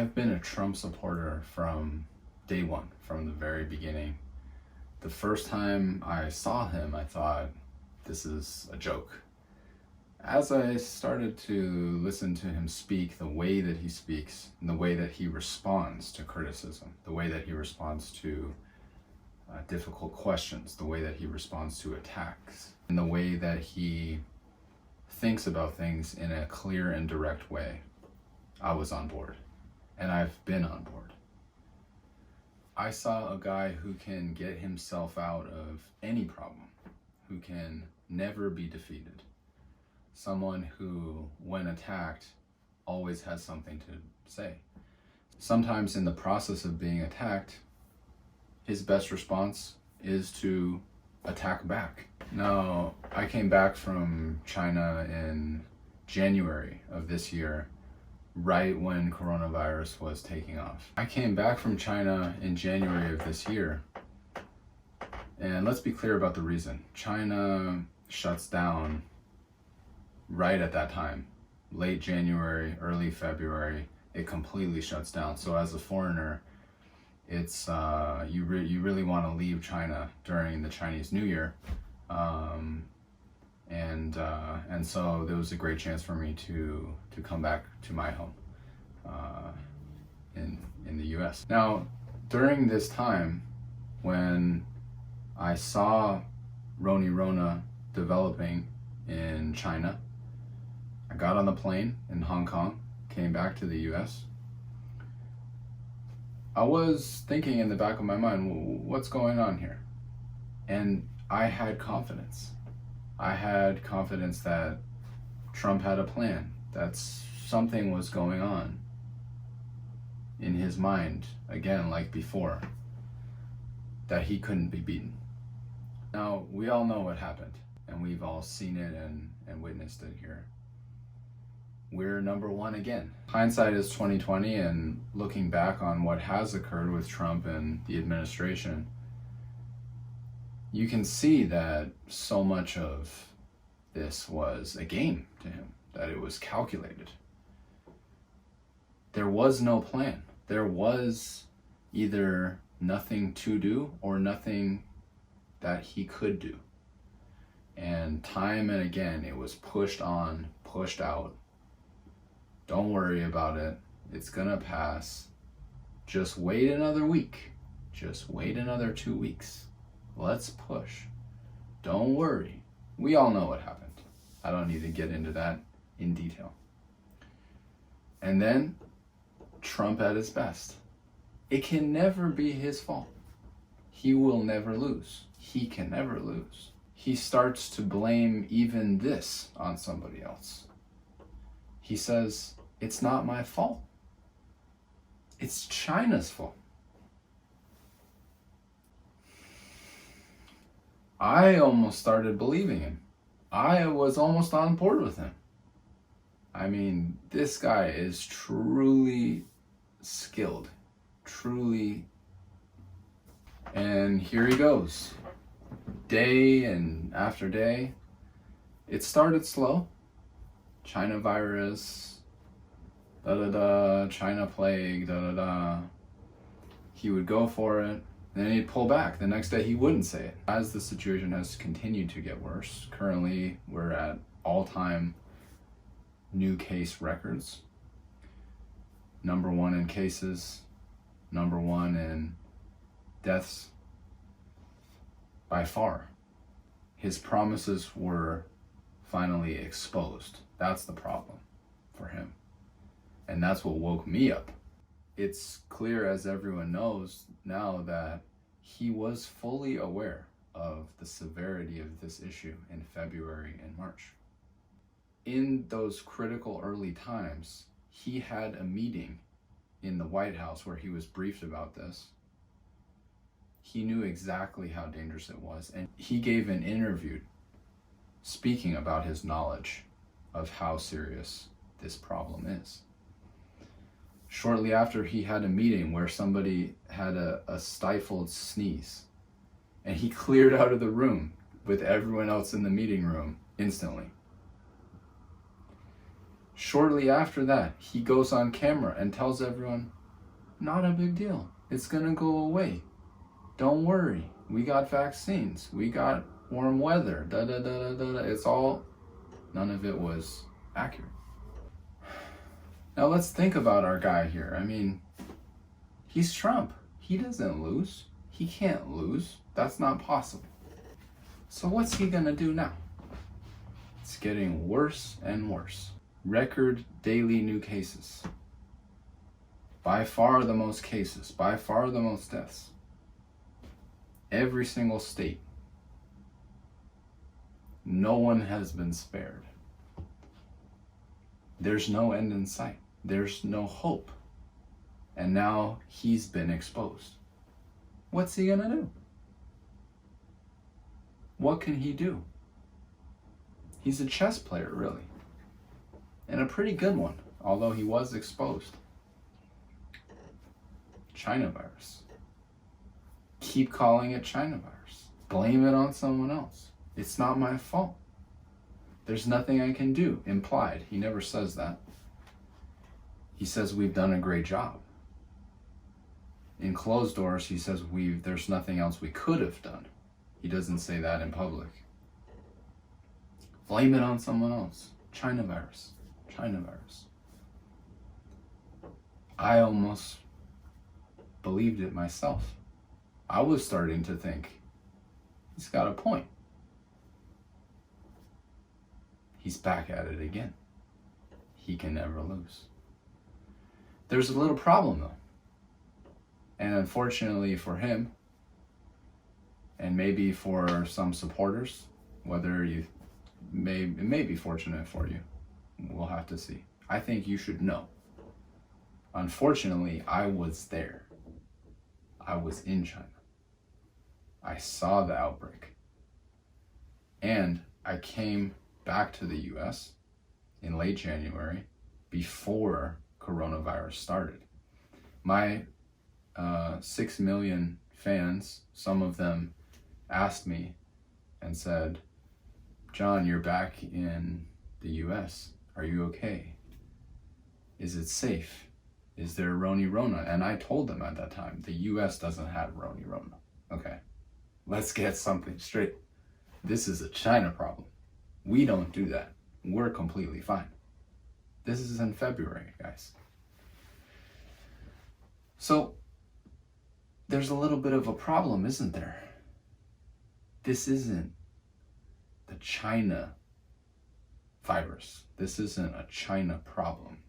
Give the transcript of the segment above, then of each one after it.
I've been a Trump supporter from day one, from the very beginning. The first time I saw him, I thought, this is a joke. As I started to listen to him speak, the way that he speaks, and the way that he responds to criticism, the way that he responds to difficult questions, the way that he responds to attacks, and the way that he thinks about things in a clear and direct way, I was on board. And I've been on board. I saw a guy who can get himself out of any problem, who can never be defeated. Someone who, when attacked, always has something to say. Sometimes in the process of being attacked, his best response is to attack back. Now, I came back from China in January of this year, right when coronavirus was taking off. I came back from China in January of this year, and let's be clear about the reason. China shuts down right at that time. Late January, early February, it completely shuts down. So as a foreigner, it's you really want to leave China during the Chinese New Year, and so there was a great chance for me to come back to my home in the U.S. Now, during this time, when I saw rona developing in China, I got on the plane in Hong Kong, came back to the U.S. I was thinking in the back of my mind, what's going on here? And I had confidence. I had confidence that Trump had a plan, that something was going on in his mind, again, like before, that he couldn't be beaten. Now, we all know what happened, and we've all seen it and witnessed it here. We're number one again. Hindsight is 2020, and looking back on what has occurred with Trump and the administration, you can see that so much of this was a game to him, that it was calculated. There was no plan. There was either nothing to do or nothing that he could do. And time and again, it was pushed on, pushed out. Don't worry about it. It's gonna pass. Just wait another week. Just wait another 2 weeks. Let's push. Don't worry. We all know what happened. I don't need to get into that in detail. And then Trump at his best. It can never be his fault. He will never lose. He can never lose. He starts to blame even this on somebody else. He says, it's not my fault. It's China's fault. I almost started believing him. I was almost on board with him. I mean, this guy is truly skilled, truly, and here he goes. Day and after day. It started slow. China virus, China plague, He would go for it, then he'd pull back. The next day he wouldn't say it. As the situation has continued to get worse, currently we're at all-time new case records. Number one in cases, number one in deaths, by far. His promises were finally exposed. That's the problem for him. And that's what woke me up. It's clear, as everyone knows now, that he was fully aware of the severity of this issue in February and March. In those critical early times, he had a meeting in the White House where he was briefed about this. He knew exactly how dangerous it was, and he gave an interview speaking about his knowledge of how serious this problem is. Shortly after, he had a meeting where somebody had a stifled sneeze, and he cleared out of the room with everyone else in the meeting room instantly. Shortly after that, he goes on camera and tells everyone, not a big deal. It's gonna go away. Don't worry. We got vaccines. We got warm weather. Da da da da da. It's all, none of it was accurate. Now let's think about our guy here. I mean, he's Trump. He doesn't lose. He can't lose. That's not possible. So what's he gonna do now? It's getting worse and worse. Record daily new cases. By far the most cases. By far the most deaths. Every single state. No one has been spared. There's no end in sight. There's no hope. And now he's been exposed. What's he gonna do? What can he do? He's a chess player, really. And a pretty good one, although he was exposed. China virus. Keep calling it China virus. Blame it on someone else. It's not my fault. There's nothing I can do. Implied. He never says that. He says we've done a great job. In closed doors, he says there's nothing else we could have done. He doesn't say that in public. Blame it on someone else. China virus. China virus. I almost believed it myself. I was starting to think, he's got a point. He's back at it again. He can never lose. There's a little problem though. And unfortunately for him, and maybe for some supporters, whether it may be fortunate for you, we'll have to see. I think you should know. Unfortunately, I was there. I was in China. I saw the outbreak. And I came back to the US in late January before coronavirus started. My 6 million fans, some of them asked me and said, John, you're back in the US. Are you okay? Is it safe? Is there rona? And I told them at that time, the US doesn't have rona. Okay, let's get something straight. This is a China problem. We don't do that. We're completely fine. This is in February, guys. So there's a little bit of a problem, isn't there? This isn't the China virus. This isn't a China problem.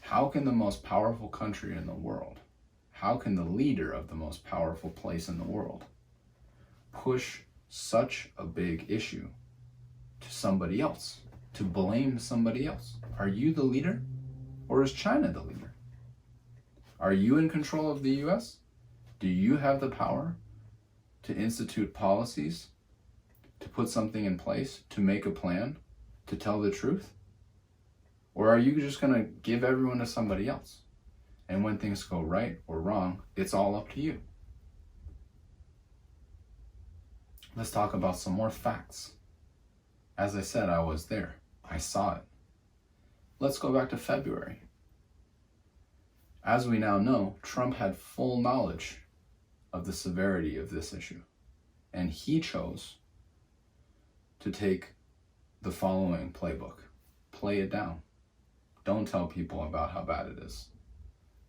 How can the most powerful country in the world, how can the leader of the most powerful place in the world push such a big issue to somebody else, to blame somebody else? Are you the leader or is China the leader? Are you in control of the US? Do you have the power to institute policies, to put something in place, to make a plan, to tell the truth? Or are you just going to give everyone to somebody else? And when things go right or wrong, it's all up to you. Let's talk about some more facts. As I said, I was there. I saw it. Let's go back to February. As we now know, Trump had full knowledge of the severity of this issue. And he chose to take the following playbook. Play it down. Don't tell people about how bad it is.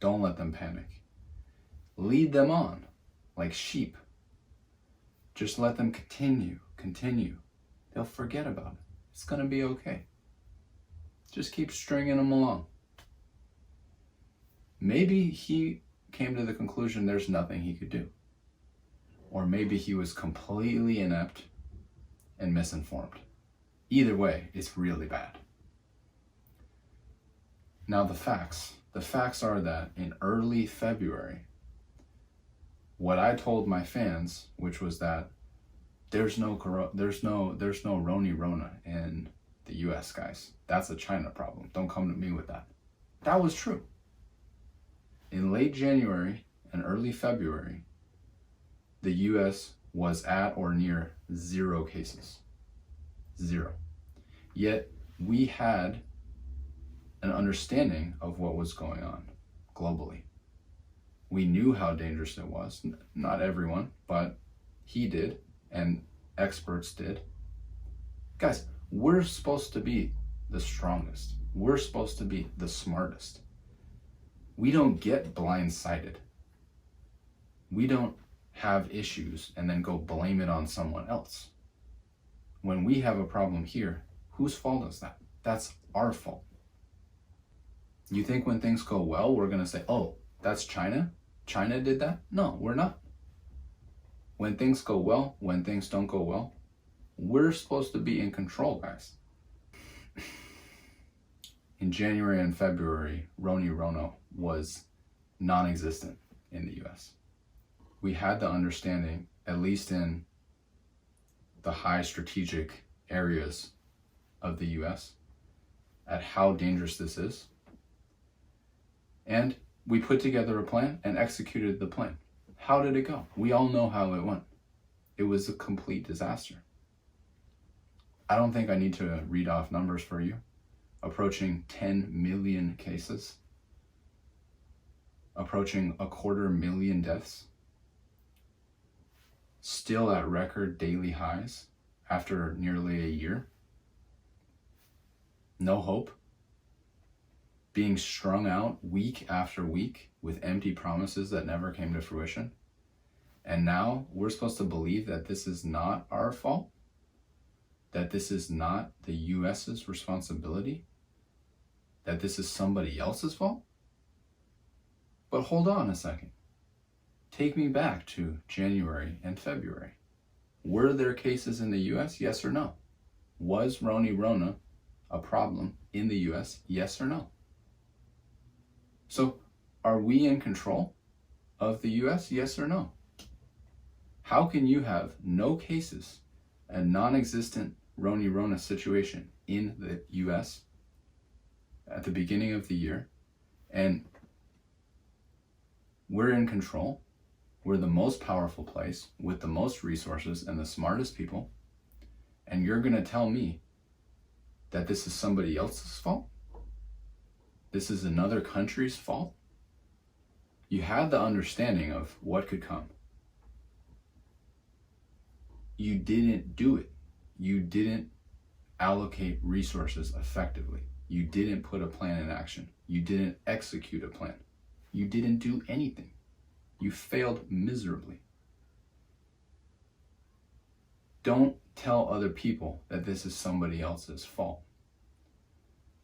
Don't let them panic. Lead them on like sheep. Just let them continue. They'll forget about it. It's going to be okay. Just keep stringing them along. Maybe he came to the conclusion there's nothing he could do. Or maybe he was completely inept and misinformed. Either way, it's really bad. Now the facts. The facts are that in early February, what I told my fans, which was that there's no rona in the US, guys. That's a China problem. Don't come to me with that. That was true. In late January and early February, the US was at or near 0 cases. 0. Yet we had an understanding of what was going on globally. We knew how dangerous it was. Not everyone, but he did, and experts did. Guys, we're supposed to be the strongest. We're supposed to be the smartest. We don't get blindsided. We don't have issues and then go blame it on someone else. When we have a problem here, whose fault is that? That's our fault. You think when things go well, we're going to say, oh, that's China? China did that? No, we're not. When things go well, when things don't go well, we're supposed to be in control, guys. In January and February, rona was non-existent in the US. We had the understanding, at least in the high strategic areas of the US, at how dangerous this is. And we put together a plan and executed the plan. How did it go? We all know how it went. It was a complete disaster. I don't think I need to read off numbers for you. Approaching 10 million cases. Approaching 250,000 deaths. Still at record daily highs after nearly a year. No hope. Being strung out week after week with empty promises that never came to fruition. And now we're supposed to believe that this is not our fault? That this is not the US's responsibility? That this is somebody else's fault? But hold on a second. Take me back to January and February. Were there cases in the US? Yes or no? Was rona a problem in the US? Yes or no? So are we in control of the US? Yes or no? How can you have no cases, a non-existent rona situation in the US at the beginning of the year, and we're in control? We're the most powerful place with the most resources and the smartest people, and you're going to tell me that this is somebody else's fault? This is another country's fault? You had the understanding of what could come. You didn't do it. You didn't allocate resources effectively. You didn't put a plan in action. You didn't execute a plan. You didn't do anything. You failed miserably. Don't tell other people that this is somebody else's fault.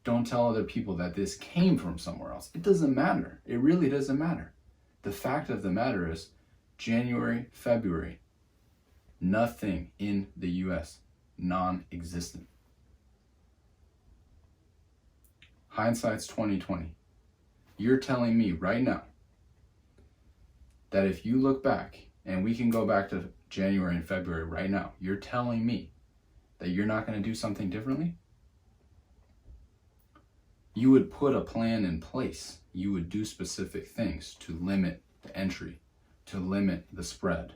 Don't tell other people that this came from somewhere else. It doesn't matter. It really doesn't matter. The fact of the matter is, January, February, nothing in the US, non-existent. Hindsight's 2020. You're telling me right now that if you look back, and we can go back to January and February right now, you're telling me that you're not going to do something differently? You would put a plan in place. You would do specific things to limit the entry, to limit the spread,